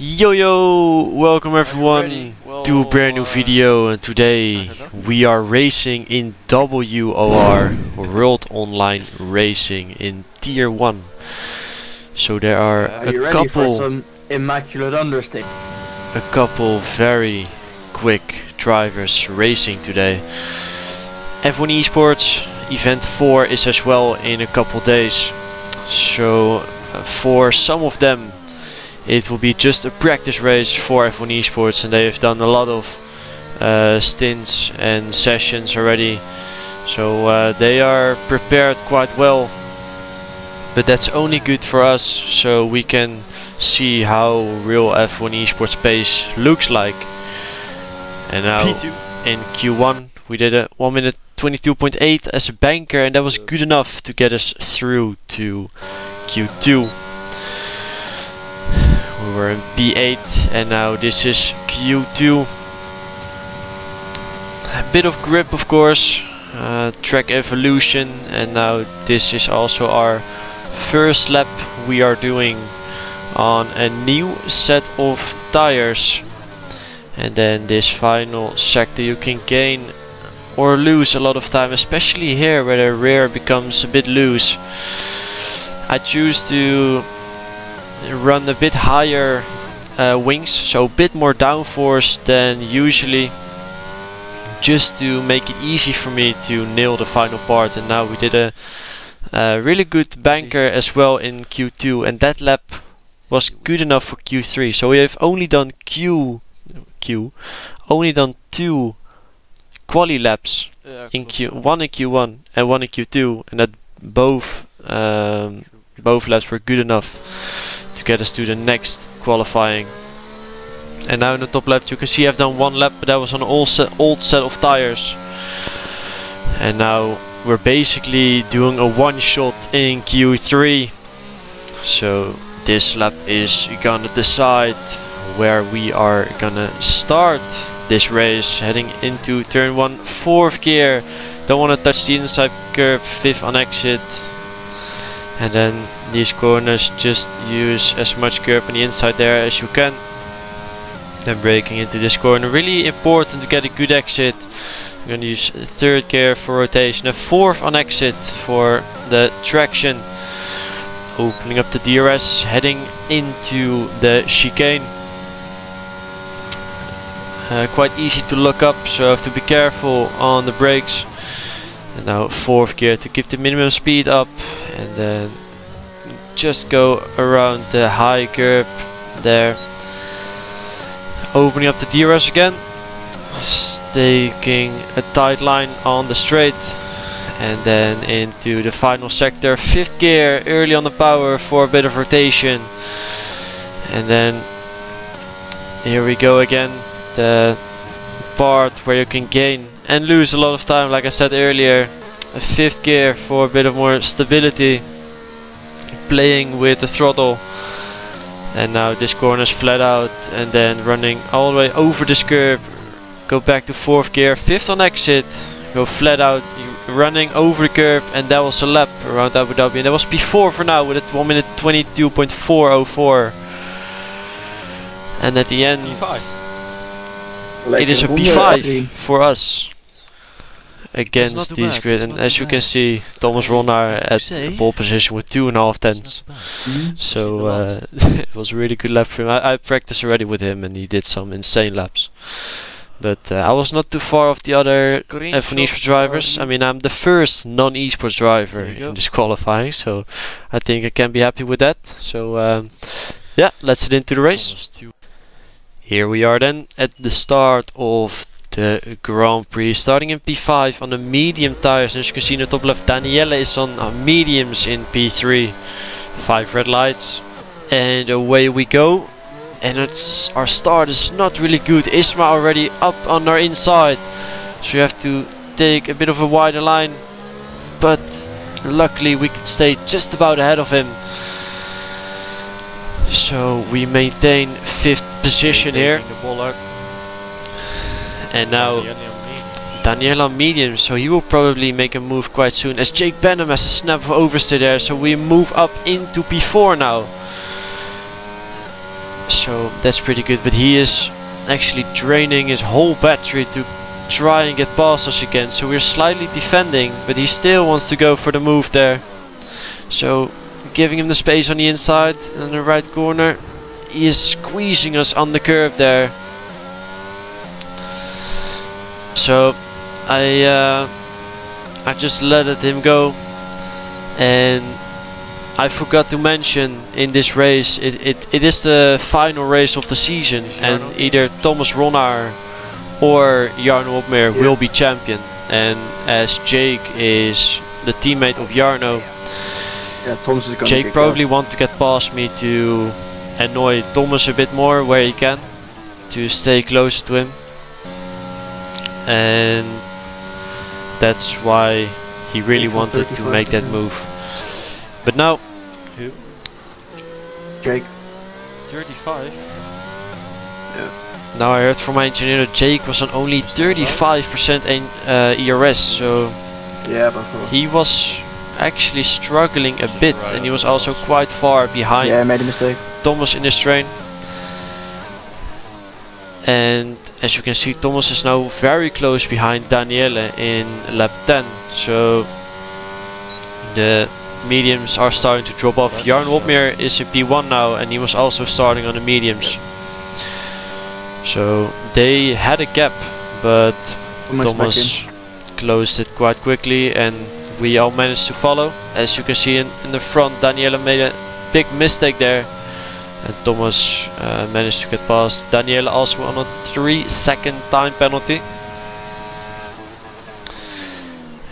Yo, welcome everyone to a brand new video, and today we are racing in WOR, World Online Racing in Tier 1. So there are some immaculate understatement? a couple very quick drivers racing today. F1 Esports Event 4 is as well in a couple days. So for some of them it will be just a practice race for F1 Esports, and they have done a lot of stints and sessions already. So they are prepared quite well. But that's only good for us, so we can see how real F1 Esports pace looks like. And now P2. In Q1 we did a 1 minute 22.8 as a banker, and that was good enough to get us through to Q2. We were in P8 and now this is Q2. A bit of grip, of course, track evolution, and now this is also our first lap we are doing on a new set of tires. And then this final sector you can gain or lose a lot of time, especially here where the rear becomes a bit loose. I choose to run a bit higher wings, so a bit more downforce than usually, just to make it easy for me to nail the final part. And now we did a really good banker as well in Q2, and that lap was good enough for Q3. So we have only done only done 2 quali laps in one in Q1 and one in Q2, and that both laps were good enough to get us to the next qualifying. And now in the top left you can see I've done 1 lap, but that was on an old set of tires. And now we're basically doing a one shot in Q3. So this lap is gonna decide where we are gonna start this race, heading into turn 1, 4th gear. Don't want to touch the inside curb, 5th on exit. And then these corners, just use as much curb on the inside there as you can. Then braking into this corner, really important to get a good exit. We're going to use 3rd gear for rotation, a 4th on exit for the traction. Opening up the DRS, heading into the chicane. Quite easy to look up, so I have to be careful on the brakes. And now 4th gear to keep the minimum speed up, and then just go around the high curb there. Opening up the DRS again, taking a tight line on the straight, and then into the final sector, 5th gear early on the power for a bit of rotation. And then here we go again, the part where you can gain and lose a lot of time, like I said earlier. A 5th gear for a bit of more stability, playing with the throttle. And now this corner is flat out, and then running all the way over this curb, go back to 4th gear, 5th on exit, go flat out, running over the curb, and that was a lap around Abu Dhabi. And that was P4 for now with a 1 minute 22.404. And at the end it is a P5 for us against these grids. And as you can see, Thomas Ronnaar at the pole position with 2.5 tenths. So it was a really good lap for him. I practiced already with him, and he did some insane laps. But I was not too far off the other F1 Esports drivers. I mean, I'm the first non-esports driver in this qualifying, so I think I can be happy with that. So yeah, let's get into the race. Here we are then at the start of the Grand Prix, starting in P5 on the medium tires. And as you can see in the top left, Danielle is on mediums in P3. 5 red lights, and away we go. And our start is not really good. Isma already up on our inside, so you have to take a bit of a wider line, but luckily we could stay just about ahead of him. So we maintain 5th position here. And now Daniel on medium, so he will probably make a move quite soon, as Jake Benham has a snap of oversteer there. So we move up into P4 now. So so that's pretty good. But he is actually draining his whole battery to try and get past us again, so we're slightly defending, but he still wants to go for the move there. So giving him the space on the inside in the right corner. He is squeezing us on the curve there. So I just let him go, and I forgot to mention in this race it is the final race of the season, and either Thomas Ronnaar or Jarno Opmeer will be champion. And as Jake is the teammate of Jarno, Jake probably wants to get past me to annoy Thomas a bit more where he can, to stay closer to him, and that's why he really wanted to make that move. But now, who? Jake. 35? Yeah. Now I heard from my engineer that Jake was on only 35% ERS, so yeah, but he was actually struggling a bit, and he was also quite far behind. Yeah, I made a mistake. Thomas in this train. And as you can see, Thomas is now very close behind Daniele in lap 10, so the mediums are starting to drop off. Jarno Opmeer is in P1 now, and he was also starting on the mediums. So they had a gap, but Thomas closed it quite quickly, and we all managed to follow. As you can see in the front, Daniele made a big mistake there, and Thomas managed to get past. Daniele also on a 3-second time penalty.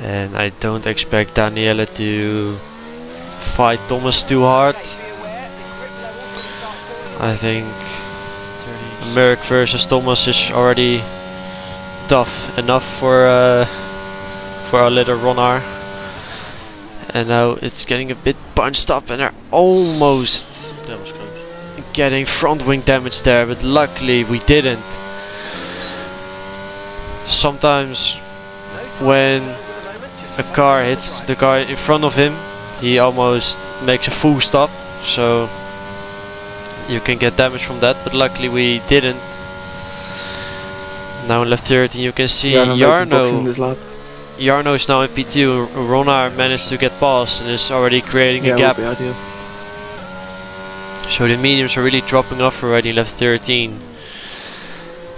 And I don't expect Daniele to fight Thomas too hard. I think Merc versus Thomas is already tough enough for our little Ronnaar. And now it's getting a bit bunched up, and they're almost getting front wing damage there, but luckily we didn't. Sometimes when a car hits the car in front of him, he almost makes a full stop, so you can get damage from that, but luckily we didn't. Now in lap 13 you can see Jarno is now in P2. Ronnaar managed to get past and is already creating a gap. So the mediums are really dropping off already in lap 13.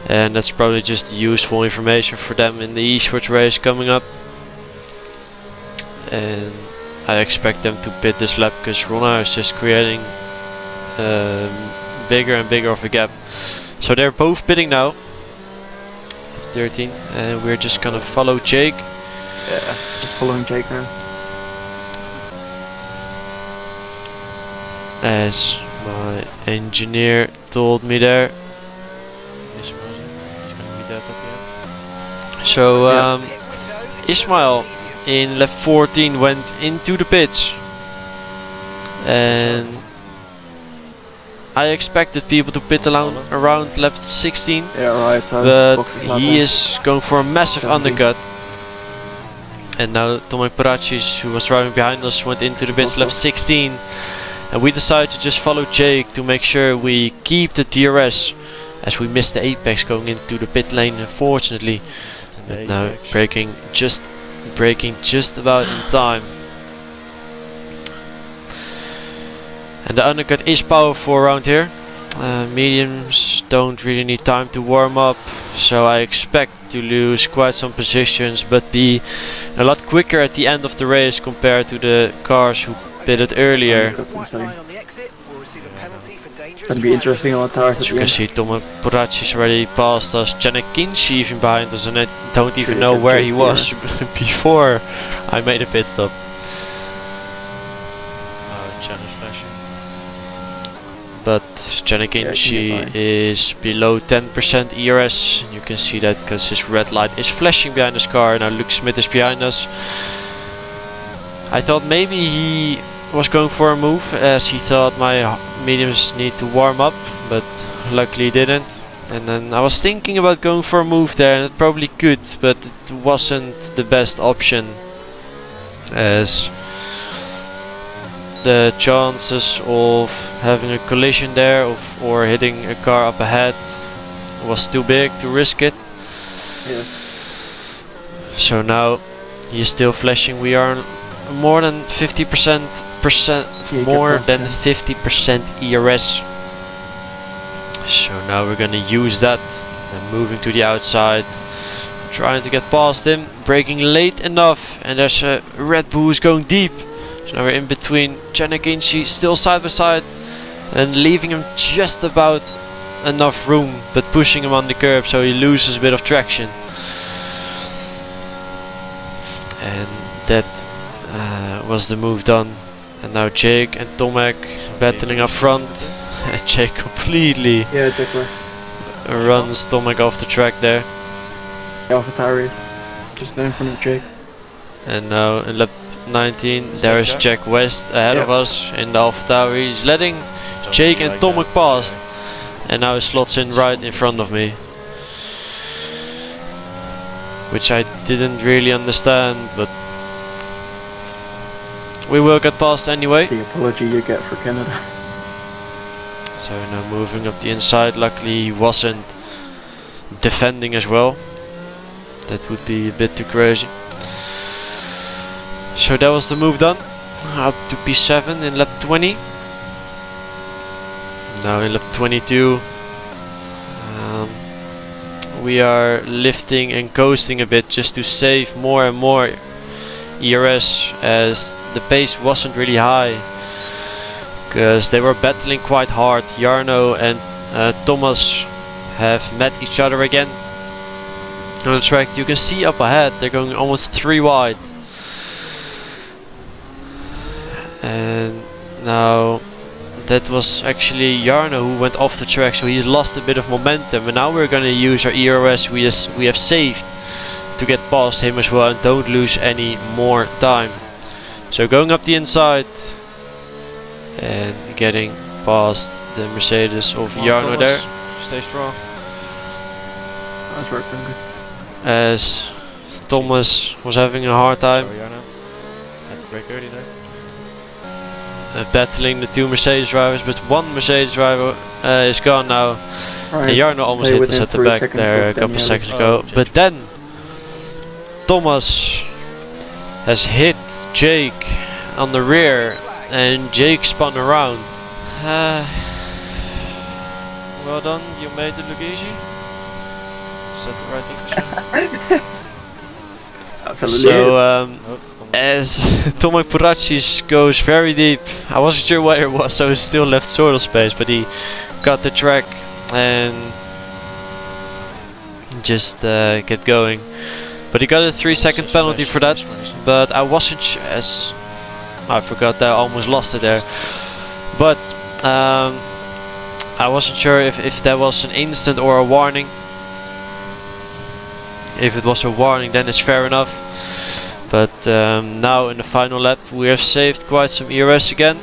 And that's probably just useful information for them in the esports race coming up. And I expect them to pit this lap because Ronnaar is just creating bigger and bigger of a gap. So they're both pitting now. 13, and we're just gonna follow Jake. Yeah, just following Jake now. As my engineer told me there. So Ismail in lap 14 went into the pits, and I expected people to pit around lap 16, yeah, right, so but he is going for a massive undercut. And now Tomek Paracis, who was driving behind us, went into the pits lap 16, and we decided to just follow Jake to make sure we keep the DRS, as we missed the apex going into the pit lane, unfortunately. But now braking just about in time. And the undercut is powerful around here. Mediums don't really need time to warm up, so I expect to lose quite some positions, but be a lot quicker at the end of the race compared to the cars who pitted earlier. It'll be interesting on the tires. As you can see, Tomek Paracis already passed us. Janek Kinshi even behind us, and I don't even know where he was before I made a pit stop. But Janek Kinshi is below 10% ERS, and you can see that because his red light is flashing behind his car. Now Luke Smith is behind us. I thought maybe he was going for a move, as he thought my mediums need to warm up, but luckily didn't. And then I was thinking about going for a move there, and it probably could, but it wasn't the best option, as the chances of having a collision there or hitting a car up ahead was too big to risk it. Yeah. So now he's still flashing. We are more than 50% more than 50% ERS. So now we're gonna use that and moving to the outside, trying to get past him, braking late enough, and there's a Red Bull who's going deep. So now we're in between Chen and Kinshi, still side by side, and leaving him just about enough room, but pushing him on the curb so he loses a bit of traction. And that was the move done. And now Jake and Tomek battling up front. And Jake completely runs Tomek off the track there. AlphaTauri, just in front of Jake. And now in lap 19, there is Jack West ahead of us in the AlphaTauri. He's letting Jake and Tomek pass. And now he slots in right in front of me. Which I didn't really understand, but we will get past anyway. It's the apology you get for Canada. So now moving up the inside, luckily he wasn't defending as well. That would be a bit too crazy. So that was the move done. Up to P7 in lap 20. Now in lap 22 we are lifting and coasting a bit just to save more and more ERS, as the pace wasn't really high because they were battling quite hard. Jarno and Thomas have met each other again on the track. You can see up ahead they're going almost 3 wide, and now that was actually Jarno who went off the track, so he's lost a bit of momentum, and now we're gonna use our ERS we have saved to get past him as well and don't lose any more time. So going up the inside and getting past the Mercedes of Jarno there. Stay strong. That's working good. As Thomas was having a hard time. Sorry, Jarno. Had to brake early there. Battling the 2 Mercedes drivers, but 1 Mercedes driver is gone now. Right, And Jarno almost hit us at the back there a couple seconds ago. But then Thomas has hit Jake on the rear and Jake spun around. Well done, you made it look easy. Is that the right thing to say? Absolutely. So as Tomek Puracis goes very deep, I wasn't sure where it was, so he still left sort of space, but he got the track and just get going. But he got a 3-second penalty for that, but I wasn't as I forgot that I almost lost it there. But I wasn't sure if that was an instant or a warning. If it was a warning, then it's fair enough. But now in the final lap we have saved quite some ERS again,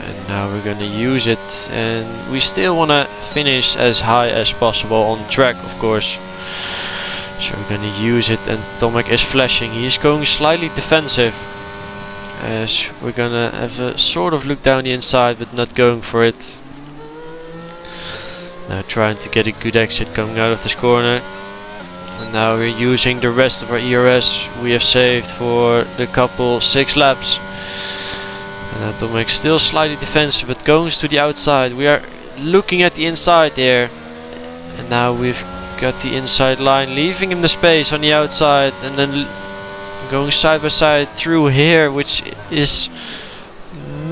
and now we're gonna use it, and we still wanna finish as high as possible on the track, of course. So we're gonna use it, and Tomek is flashing. He's going slightly defensive, as we're gonna have a sort of look down the inside but not going for it. Now trying to get a good exit coming out of this corner. And now we're using the rest of our ERS we have saved for the couple 6 laps. And now Tomek's still slightly defensive but goes to the outside. We are looking at the inside there. And now we've got the inside line, leaving him the space on the outside, and then going side by side through here, which is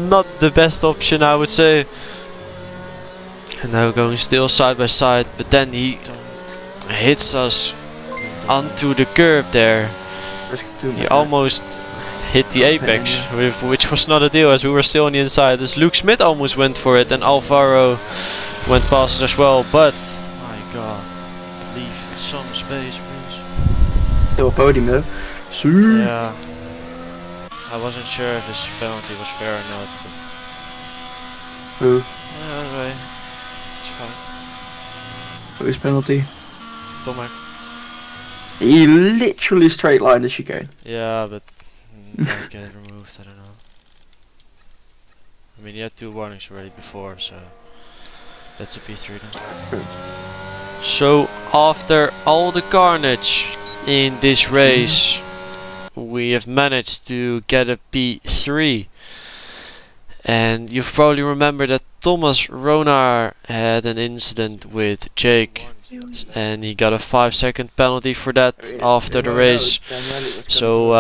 not the best option, I would say. And now going still side by side, but then he hits us onto the curb there. He almost hit the apex, which was not a deal, as we were still on the inside. As Luke Smith almost went for it, and Alvaro went past us as well, but my god, leave some space please. Still a podium though. Yeah, I wasn't sure if his penalty was fair or not. Who? Anyway, it's fine. Whose penalty? Tomek. He literally straight line as you go. Yeah, but might get removed, I don't know. I mean, he had 2 warnings already before, so that's a P3 then. So after all the carnage in this race, we have managed to get a P3. And you've probably remembered that Thomas Ronar had an incident with Jake, and he got a 5-second penalty for that after the race. So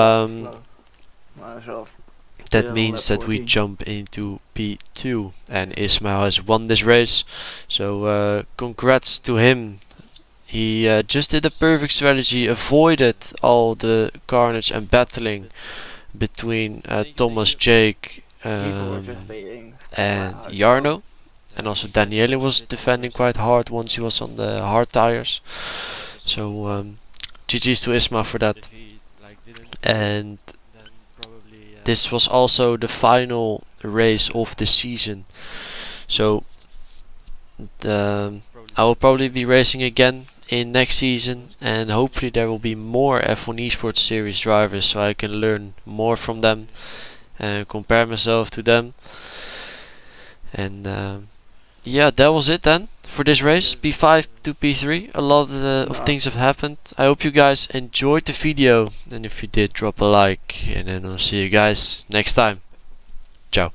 that means that we jump into P2, and Ismail has won this race. So congrats to him. He just did a perfect strategy, avoided all the carnage and battling between Thomas, Jake, and Jarno, and also Daniele was defending quite hard once he was on the hard tires. So GG's to Isma for that. And this was also the final race of the season. So I will probably be racing again in next season, and hopefully there will be more F1 Esports Series drivers, so I can learn more from them and compare myself to them. And yeah, that was it then for this race, P5 to P3. A lot of things have happened. I hope you guys enjoyed the video, and if you did, drop a like, and then I'll see you guys next time. Ciao.